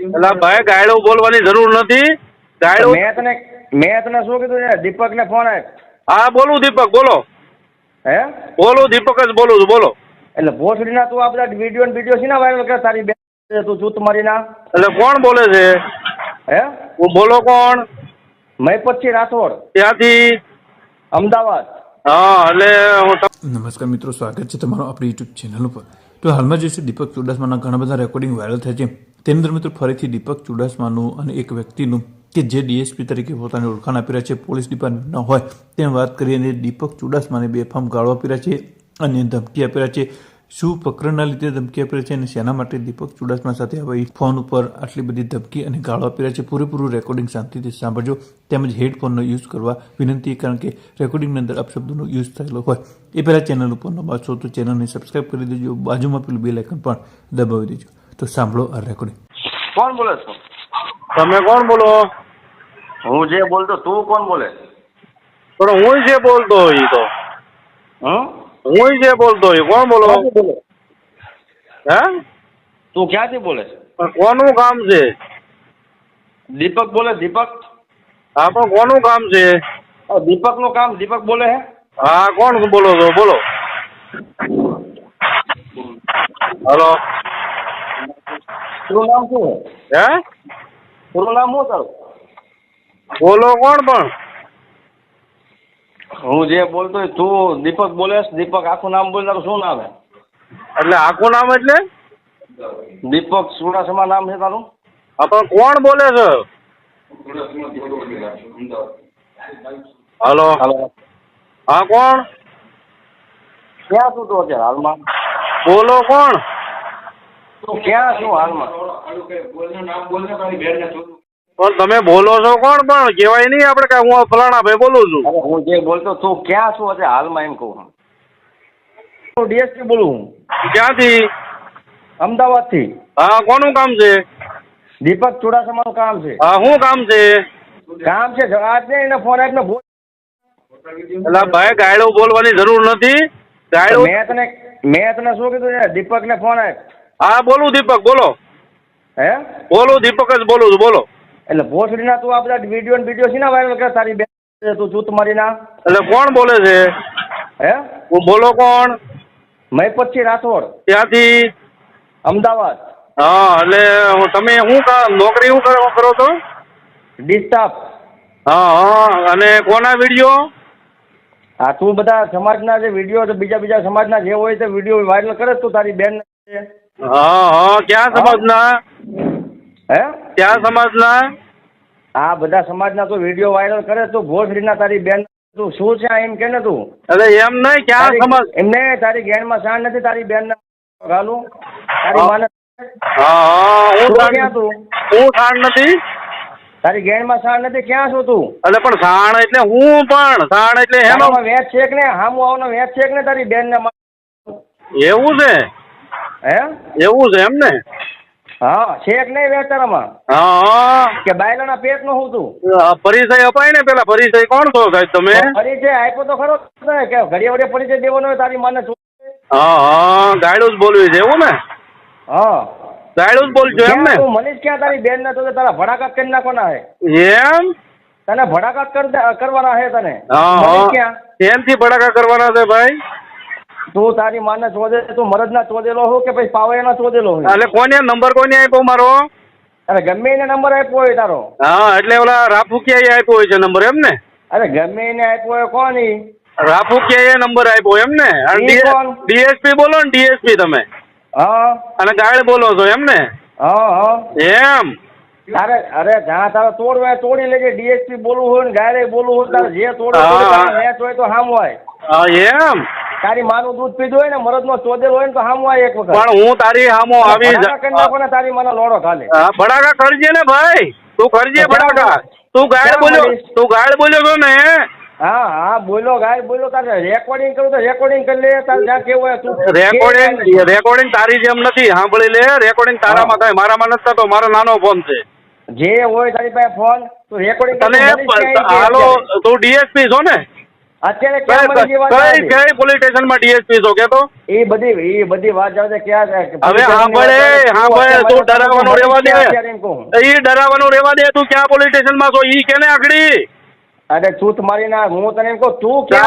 એટલે ભાઈ ગાયડો બોલવાની જરૂર નથી. ગાયડો મેં તને શું કીધું છે? દીપક ને ફોન આપ. હા બોલું દીપક, બોલો. હે બોલું દીપક જ બોલું છું, બોલો. એટલે ભોસડીના તું આ બધા વિડીયો છે ને વાયરલ કરે તારી બેન તું જૂત મારીના. એટલે કોણ બોલે છે? હે હું બોલો કોણ? મહીપતસિંહ રાઠોડ. ત્યાંથી? અમદાવાદ. હા એટલે હું નમસ્કાર મિત્રો, સ્વાગત છે તમારું આપણી યુટ્યુબ ચેનલ ઉપર. તો હાલમાં જે છે દીપક ચુડાસમાના ઘણા બધા રેકોર્ડિંગ વાયરલ થાય છે. તેની અંદર મિત્રો ફરીથી દીપક ચુડાસમાનું અને એક વ્યક્તિનું કે જે ડીએસપી તરીકે પોતાની ઓળખાણ આપી રહ્યા છે, પોલીસ ડિપાર્ટમેન્ટના હોય તેમ વાત કરીને દીપક ચુડાસમાને બેફામ ગાળો આપી રહ્યા છે અને ધમકી આપી રહ્યા છે. શું પ્રકરણના લીધે ધમકી આપી રહ્યા છે અને શેના માટે દીપક ચુડાસમા સાથે હવે ફોન ઉપર આટલી બધી ધમકી અને ગાળો આપી રહ્યા છે, પૂરેપૂરું રેકોર્ડિંગ શાંતિથી સાંભળજો. તેમજ હેડફોનનો યુઝ કરવા વિનંતી, કારણ કે રેકોર્ડિંગની અંદર અપશબ્દોનો યુઝ થયેલો હોય. એ પહેલાં ચેનલ ઉપર નવા છો તો ચેનલને સબસ્ક્રાઈબ કરી દેજો, બાજુમાં પેલું બેલ આઇકન પણ દબાવી દેજો. તો સાંભળો આ રેકોર્ડિંગ. કોણ બોલે છો? તમે કોણ બોલો? હું જે બોલતો તું કોણ બોલે? પણ હું જે બોલતો હોય તો હું જે બોલતો હોય કોણ બોલો? હે તું ક્યાંથી બોલે? પણ કોનું કામ છે? દીપક બોલે. દીપક? હા પણ કોનું કામ છે? દીપક નું કામ. દીપક બોલે હે? હા કોણ બોલો છો? બોલો. હલો, પૂરું નામ શું? હે પૂરું નામ શું તારું? બોલો કોણ? પણ હું જે બોલતો હોય તું દીપક બોલેસ? દીપક આખું નામ બોલ. તારું શું નામ હે? એટલે આખું નામ એટલે દીપક ચુડાસમા નામ છે તારું? હા પણ કોણ બોલે છે? હલો, હાલો. હા કોણ? ક્યાં છું તું અત્યારે હાલમાં? બોલો કોણ? તું ક્યાં છું હાલમાં? પણ તમે બોલો છો કોણ? પણ કહેવાય નહીં આપણે કે હું ફલાણા ભાઈ બોલું છું. અરે હું જે બોલતો તું ક્યાં છું અત્યારે હાલમાં એમ કહું. હું ડીએસપી બોલું હું. ક્યાંથી? અમદાવાદ થી. હા કોનું કામ છે? દીપક ચુડાસમાનું કામ છે. હા શું કામ છે? કામ છે આજ ને એને ફોન આપીને બોલ. એટલે ભાઈ ગાયડો બોલવાની જરૂર નથી. ગાયડો મેં તને શું કીધું છે? દીપક ને ફોન આપ. હા બોલું દીપક, બોલો. હે બોલું દીપક જ બોલું છું, બોલો. એટલે ભોસડીના તું આ બધા વિડીયો છે ને વાયરલ કરે તારી બેન તું જૂત મારીના. એટલે કોણ બોલે છે? હે હું બોલો કોણ? મહીપતસિંહ રાઠોડ. ત્યાંથી? અમદાવાદ. હા એટલે તમે શું નોકરી શું કરો છો? ડિસ્ટાફ. હા હા. અને કોના વિડીયો? હા તું બધા સમાજના જે વિડીયો બીજા સમાજના જે હોય તે વિડીયો વાયરલ કરે તું તારી બેન. હા હા. ક્યાં સમાજના? હે ક્યાં સમાજના? આ બધા સમાજના તું વિડીયો વાયરલ કરે તું ભોસડીના તારી બેન તું શું છે એમ કે ને તું? એટલે એમ નહીં, ક્યાં સમાજ? એમને તારી ગેણમાં શાન નથી તારી બેન ગાલું તારી માને. હા હા. ક્યાં તું? હું સાણ નથી. તારી ગેણમાં શાન નથી. ક્યાં છું તું? એટલે પણ સાણ એટલે હું પણ સાણ એટલે એનો વેચ છે કે ને હામું આવવાનો વેચ છે કે ને તારી બેન ને? એવું છે? હે એવું છે એમ ને? હા છે કે નહીં વેચ તારામાં? હા કે બાયલાના પેટ નો હું તું? પરિચય અપાય ને પેલા. પરિચય કોણ છો સાહેબ તમે? પરિચય આપ્યો તો ખરો કે ઘડિયા વડે પરિચય દેવાનો હોય તારી માને? હા હા. ગાયડું જ બોલવી છે એવું ને? હા ગાયડું જ બોલજો એમ ને? તું મનીષ ક્યાં તારી બેન ને? તો તારા ભડાકાત કરી નાખવાના હે. એમ? તને ભડાકાત કરવાના હે તને. હા મનીષ ક્યાં? એમથી ભડાકા કરવાના છે ભાઈ? તું તારી માને ચોદે તું મરદના ચોદેલો હો કે પછી પાવૈયાના ચોદેલો હોય? એટલે કોને નંબર કોને આપ્યો મારો? અરે ગમે એને નંબર આપ્યો હોય તારો. હા એટલે ઓલા રાફુકિયાએ આપ્યો હોય છે નંબર એમ ને? અરે ગમે એને આપ્યો હોય. કોણ ઈ? રાફુકિયાએ નંબર આપ્યો એમ ને? ડીએસપી બોલો ને, ડીએસપી તમે. હા. અને ગાયડ બોલો છો એમ ને? હા હા. એમ? અરે જ્યાં તારે તોડવું હોય તોડી લેજે. ડીએસપી બોલવું હોય ને ગાયડે બોલવું હોય તારે જે તોડવું મેચ હોય તો હામ હોય. હા એમ? તારી માનું દૂધ પીધું હોય ને મરદનો ચોદેલ હોય ને તો હામ હોય એક વખત. પણ હું તારી હામો આવી ને તારી મને લોડો ખાલે. ભડાકા કરજે ને ભાઈ. તું કરજે ભડાકા. તું ગાયડ બોલ્યો, તું ગાયડ બોલ્યો છો ને? હા હા બોલો ગાયડ બોલો. તારે રેકોર્ડિંગ કરું તો રેકોર્ડિંગ કરી લે. તારે જ્યાં કેવું હોય તું રેકોર્ડિંગ તારી જેમ નથી. સાંભળી લે, રેકોર્ડિંગ તારામાં થાય, મારામાં નથી થતો. મારો નાનો ફોન છે. જે હોય તારી પાસે ફોન તું રેકોર્ડિંગ તને હાલો તું ડીએસપી છો ને? અત્યારે ક્યાં મને જે વાત આવે છે? કઈ પોલીસ સ્ટેશન માં ડીએસપી છો કે તો એ બધી વાત આવે છે ક્યાં છે? હવે હા તું ડરાવવાનું રહેવા દે અત્યારે એમ કહું. ઈ ડરાવવાનું રહેવા દે તું ક્યાં પોલીસ સ્ટેશન માં છો ઈ કેને આગળી અરે તું મારી ના હું તને એમ કહું તું ક્યાં